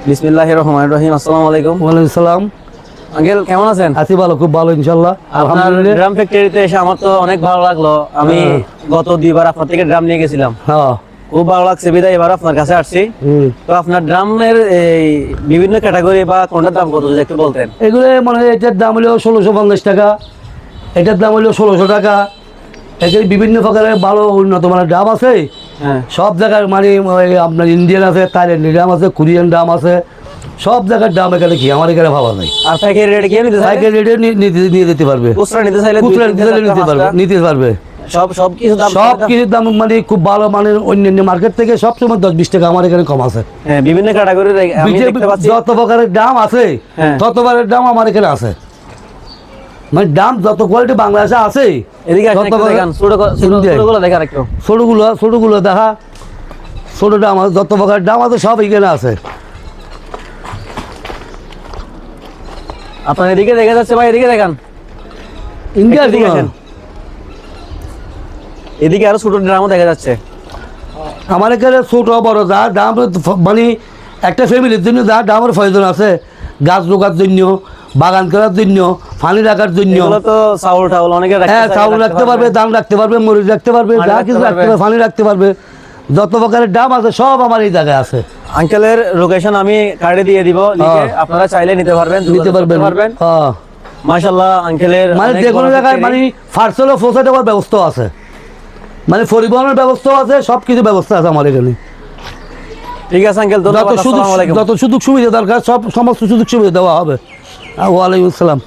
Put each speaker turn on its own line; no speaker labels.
বিসমিল্লাহির রহমানির রহিম। আসসালামু আলাইকুম।
ওয়ালাইকুম সালাম।
আঙ্কেল কেমন আছেন?
আছি ভালো, খুব ভালো ইনশাআল্লাহ।
আপনার ড্রাম ফ্যাক্টরিতে এসে আমার তো অনেক ভালো লাগলো। আমি গত 2বার আপনার থেকে ড্রাম নিয়ে গেছিলাম,
হ্যাঁ,
খুব ভালো লাগছে, বিদায় এবার আপনার কাছে আসছি। তো আপনার ড্রামের এই বিভিন্ন ক্যাটাগরি বা কোনটার দাম কত যদি একটু বলতেন।
এগুলো মানে এটার দাম হলো 1650 টাকা, এটার দাম হলো 1600 টাকা। এখানে বিভিন্ন প্রকারের ভালো উন্নত মানের ড্রাম আছে।
হ্যাঁ,
সব জায়গার মানে আপনার ইন্ডিয়ান আছে, থাইল্যান্ডের ড্রাম আছে, কোরিয়ান ড্রাম আছে, সব জায়গার ড্রাম এখানে কি আমার এখানে পাওয়া যায়।
আর পাইকারি রেটে কি নিতে চাইলে?
সাইকেল রেটে নিয়ে যেতে পারবে,
খুচরা নিতে চাইলে
খুচরা নিতে চাইলে নিতে পারবে।
সব কিছু দাম,
সব কিছুর দাম মানে খুব ভালো মানের, অন্যান্য মার্কেট থেকে সবসময় 10-20 টাকা আমার এখানে কম আছে।
হ্যাঁ, বিভিন্ন ক্যাটাগরির আমি দেখতে পাচ্ছি।
যত প্রকারের দাম আছে তত প্রকারের দাম আমার এখানে আছে। মানে দাম যত কোয়ালিটি বাংলাদেশে আছে।
এদিকে আসেন একটু দেখান, ছোটগুলো দেখান একটু।
ছোটগুলো দেখা, ছোট দাম আছে, যত প্রকারের দাম আছে সব এখানে আছে।
আপনার এদিকে দেখা যাচ্ছে ভাই, এদিকে দেখান। এদিকে আসেন। এদিকে আরো ছোট ড্রামও দেখা যাচ্ছে।
আমার এখানে ছোট বড় যা দাম মানে একটা ফ্যামিলির জন্য যা দামের প্রয়োজন আছে, গাছ রোগার জন্য, বাগান করার জন্য, পানি রাখার জন্য।
এগুলো তো চাউল টাউল অনেকে
হ্যাঁ, চাউল রাখতে পারবে, ধান রাখতে পারবে, মরিচ রাখতে পারবে, যা কিছু রাখতে পারবে, পানি রাখতে পারবে, যত প্রকারের দাম আছে সব আমার এই জায়গায় আছে।
আঙ্কেলের লোকেশন আমি কার্ডে দিয়ে দিব, লিখে আপনারা চাইলে নিতে পারবেন।
হ্যাঁ,
মাশাআল্লাহ আঙ্কেলের
মানে যে কোনো জায়গায় মানে পার্সেলও পৌঁছে দেওয়ার ব্যবস্থা আছে, মানে পরিবহনের ব্যবস্থা আছে, সব কিছু ব্যবস্থা আছে আমার এখানে।
ঠিক আছে আঙ্কেল, ধন্যবাদ। আসসালামু আলাইকুম।
যত সুযোগ সুবিধা দরকার সব সমস্ত সুযোগ সুবিধা দেওয়া হবে। ওয়ালাইকুম আসসালাম।